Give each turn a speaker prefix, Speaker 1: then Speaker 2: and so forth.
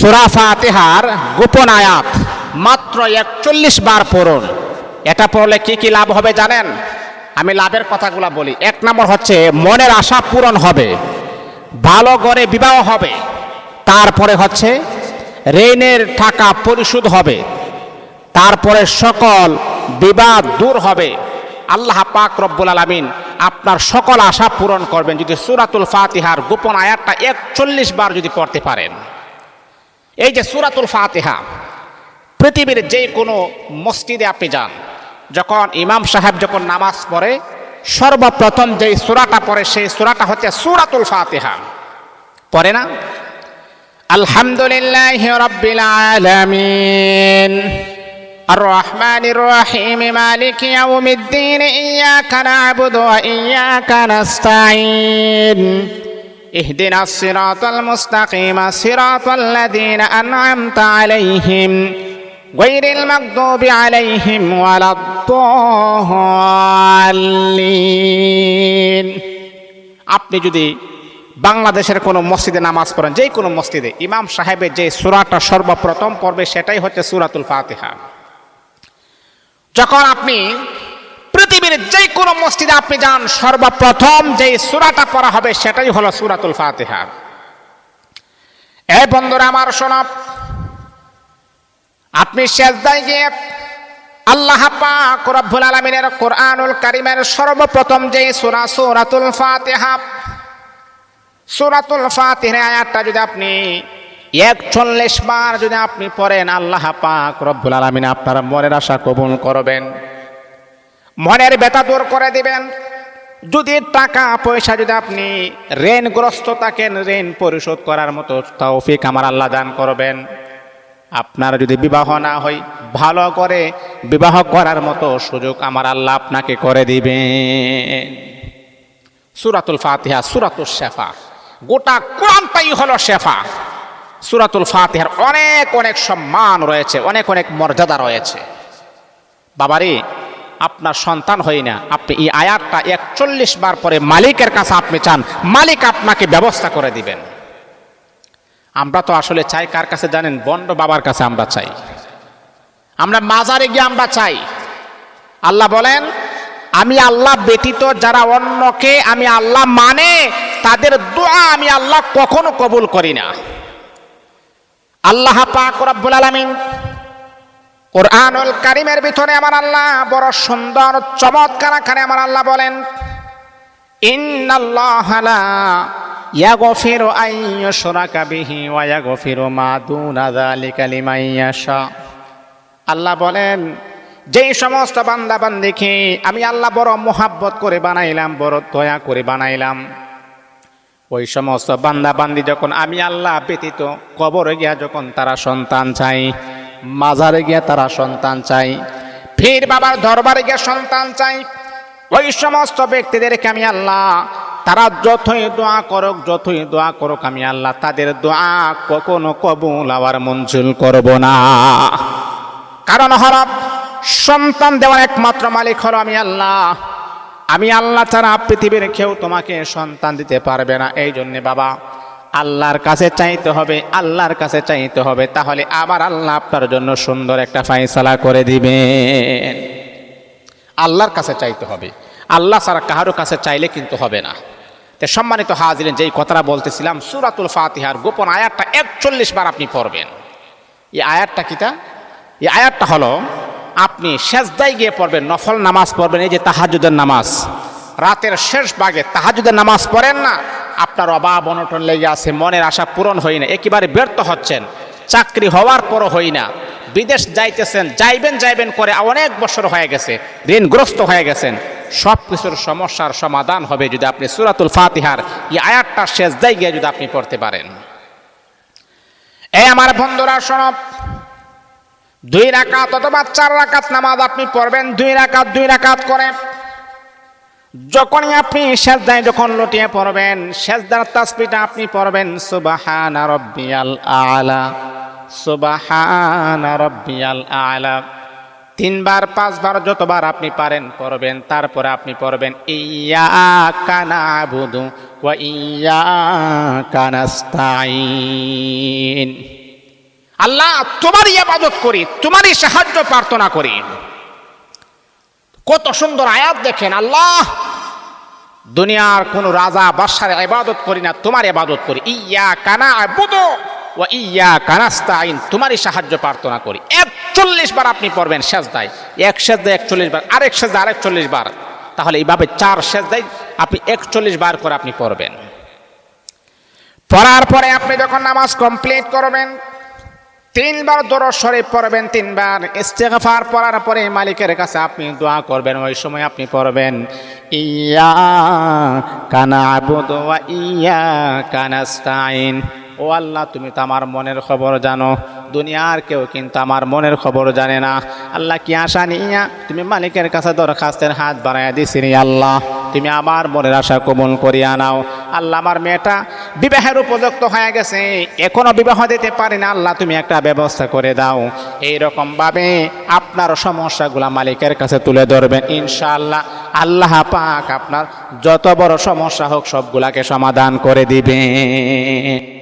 Speaker 1: সূরা ফাতিহার গোপন আয়াত মাত্র 41 বার পড়ুন। এটা পড়লে কি কি লাভ হবে জানেন? আমি লাভের কথাগুলো বলি। 1 নম্বর হচ্ছে মনের আশা পূরণ হবে, ভালো ঘরে বিবাহ হবে, তারপরে হচ্ছে ঋণের টাকা পরিশোধ হবে, তারপরে সকল বিবাদ দূর হবে। আল্লাহ পাক রব্বুল আলামিন আপনার সকল আশা পূরণ করবেন যদি সূরাতুল ফাতিহার গোপন আয়াতটা 41 বার যদি পড়তে পারেন। এই যে সূরাতুল ফাতিহা, পৃথিবীর যে কোনো মসজিদে আপনি যান, যখন ইমাম সাহেব যখন নামাজ পড়ে সর্বপ্রথম যেই সূরাটা পড়ে সেই সূরাটা হচ্ছে সূরাতুল ফাতিহা। পড়ে না? আলহামদুলিল্লাহি রাব্বিল আলামিন আর রহমানির রহিম মালিকি ইয়াউমিদ্দিন ইয়্যাকা না'বুদু ওয়া ইয়্যাকা নাস্তাঈন ইহদিনাস সিরাতাল মুস্তাকিম সিরাতাল লাযীনা আন'আমতা আলাইহিম গায়রিল মাগদুবি আলাইহিম ওয়ালাদ-দাল্লিন। আপনি যদি বাংলাদেশের কোনো মসজিদে নামাজ পড়েন, যে কোনো মসজিদে, ইমাম সাহেবের যে সূরাটা সর্বপ্রথম পড়বে সেটাই হচ্ছে সূরাতুল ফাতিহা। যখন আপনি পৃথিবীর যে কোনো মসজিদে আপনি যান, সর্বপ্রথম যে সূরাটা পড়া হবে সেটাই হলো সূরাতুল ফাতিহা। এই বন্ধুরা আমার শোনো, আপনি সিজদায় গিয়ে আল্লাহ পাক রব্বুল আলামিনের কোরআনুল কারীমের সর্বপ্রথম যে সূরা সূরাতুল ফাতিহা, সূরাতুল ফাতিহার আয়াতটা যদি আপনি 41 বার যদি আপনি পড়েন, আল্লাহ পাক রব্বুল আলামিন আপনার মনের আশা কবুল করবেন, মনের ব্যথা দূর করে দিবেন। যদি টাকা পয়সা যদি আপনি ঋণগ্রস্ত থাকেন, ঋণ পরিশোধ করার মতো তৌফিক আমার আল্লাহ দান করবেন। আপনার যদি বিবাহ না হয়, ভালো করে বিবাহ করার মতো সুযোগ আমার আল্লাহ আপনাকে করে দিবেন। সূরাতুল ফাতিহা সূরাতুশ শিফা, গোটা কোরআনটাই হলো শেফা। সূরাতুল ফাতিহার অনেক অনেক সম্মান রয়েছে, অনেক অনেক মর্যাদা রয়েছে। বাবারে, আপনার সন্তান হয় না, আপনি এই আয়াতটা 41 বার পরে মালিকের কাছে আপনি চান, মালিক আপনাকে ব্যবস্থা করে দিবেন। আমরা তো আসলে চাই কার কাছে জানেন? বন্ড বাবার কাছে আমরা চাই, আমরা মাজারে গিয়ে আমরা চাই। আল্লাহ বলেন, আমি আল্লাহ ব্যতীত যারা অন্যকে আমি আল্লাহ মানে তাদের দোয়া আমি আল্লাহ কখনো কবুল করি না। আল্লাহ পাক রব্বুল আলামিন কোরআনুল কারীমের ভিতরে আমার আল্লাহ বড় সুন্দর চমৎকার আকারে আমার আল্লাহ বলেন, ইন্নাল্লাহা লা ইয়াগফিরু আন ইউশরাকা বিহি ওয়া ইয়াগফিরু মা দুনা যালিকা লিমান ইয়াশা। আল্লাহ বলেন, যেই সমস্ত বান্দা বান্দিকে আমি আল্লাহ বড় মোহাব্বত করে বানাইলাম, বড় দয়া করে বানাইলাম, ওই সমস্ত বান্দা বান্দি যখন আমি আল্লাহ ব্যতীত কবরে গিয়া যখন তারা সন্তান চাই, মাজারে গিয়া তারা সন্তান চাই, পীর বাবার দরবারে গিয়া সন্তান চাই, ওই সমস্ত ব্যক্তিদেরকে আমি আল্লাহ তারা যতই দোয়া করুক আমি আল্লাহ তাদের দোয়া কখনো কবুল আবার মঞ্জুর করব না। কারণ হলো সন্তান দেওয়ার একমাত্র মালিক হলো আমি আল্লাহ। আমি আল্লাহ ছাড়া পৃথিবীর কেউ তোমাকে সন্তান দিতে পারবে না। এই জন্যে বাবা, আল্লাহর কাছে চাইতে হবে, আল্লাহর কাছে চাইতে হবে, তাহলে আবার আল্লাহ আপনার জন্য সুন্দর একটা ফায়সালা করে দিবেন। আল্লাহর কাছে চাইতে হবে, আল্লাহ ছাড়া কারো কাছে চাইলে কিন্তু হবে না। তো সম্মানিত হাজিরিন, যেই কথাটা বলতেছিলাম, সূরাতুল ফাতিহার গোপন আয়াতটা 41 বার আপনি পড়বেন। এই আয়াতটা কিটা? এই আয়াতটা হলো আপনি সেজদায় গিয়ে পড়বেন, নফল নামাজ পড়বেন। এই যে তাহাজ্জুদের নামাজ, রাতের শেষ ভাগে তাহাজ্জুদের নামাজ পড়েন না, আপনার অভাব অনটন লেগে আছে, মনের আশা পূরণ হয় না, একেবারে ব্যর্থ হচ্ছেন, চাকরি হওয়ার পরও হয় না, বিদেশ যাইতেছেন, যাইবেন করে অনেক বছর হয়ে গেছে, ঋণগ্রস্ত হয়ে গেছেন, সব কিছুর সমস্যার সমাধান হবে যদি আপনি সূরাতুল ফাতিহার এই আয়াতটা সেজদায় গিয়ে যদি আপনি পড়তে পারেন। এই আমার বন্ধুরা শোনো, 2 রাকাত অথবা 4 রাকাত নামাজ আপনি পড়বেন, 2 রাকাত করে। যখনই আপনি সেজদায় যখন লুটিয়ে পড়বেন, সেজদার তাসবিহটা আপনি পড়বেন, সুবহানা রাব্বিয়াল আ'লা, সুবহানা রাব্বিয়াল আ'লা। 3 বার 5 বার যতবার আপনি পারেন পড়বেন। তারপরে আপনি পড়বেন, ইয়্যাকা না'বুদু ওয়া ইয়্যাকা নাস্তাঈন। আল্লাহ তোমারই ইবাদত করি, তোমারই সাহায্য প্রার্থনা করি। কত সুন্দর আয়াত দেখেন, আল্লাহ দুনিয়ার কোন রাজা বাদশার ইবাদত করি না, তোমার ইবাদত করি। ইয়্যাকা না'বুদু ওয়া ইয়্যাকা নাস্তাঈন, তোমারই সাহায্য প্রার্থনা করি। 41 বার আপনি পড়বেন সেজদায়, এক সেজদায় 41 বার, আরেক সেজদায় আরেক 40 বার, তাহলে এইভাবে 4 সেজদায় আপনি 41 বার করে আপনি পড়বেন। পড়ার পরে আপনি যখন নামাজ কমপ্লিট করবেন 3 বার দরুদ শরীফ পড়বেন, 3 বার ইস্তিগফার পড়ার পরে মালিকের কাছে আপনি দোয়া করবেন। ওই সময় আপনি পড়বেন ইয়্যাকা না'বুদু ওয়া ইয়্যাকা নাস্তাঈন। ও আল্লাহ, তুমি তো আমার মনের খবর জানো, দুনিয়ার কেউ কিন্তু আমার মনের খবর জানে না। আল্লাহ কি আশা নিয়া তুমি মালিকের কাছে দরখাস্তের হাত বাড়াইয়া দিছিনি, আল্লাহ তুমি আমার মনের আশা কবুল করিয়া নাও। আল্লাহ আমার মেয়েটা বিবাহের উপযুক্ত হয়ে গেছে, এখনো বিবাহ দিতে পারি না, আল্লাহ তুমি একটা ব্যবস্থা করে দাও। এইরকম ভাবে আপনার সমস্যাগুলা মালিকের কাছে তুলে ধরবেন, ইনশাআল্লাহ আল্লাহ পাক আপনার যত বড় সমস্যা হোক সবগুলাকে সমাধান করে দিবেন।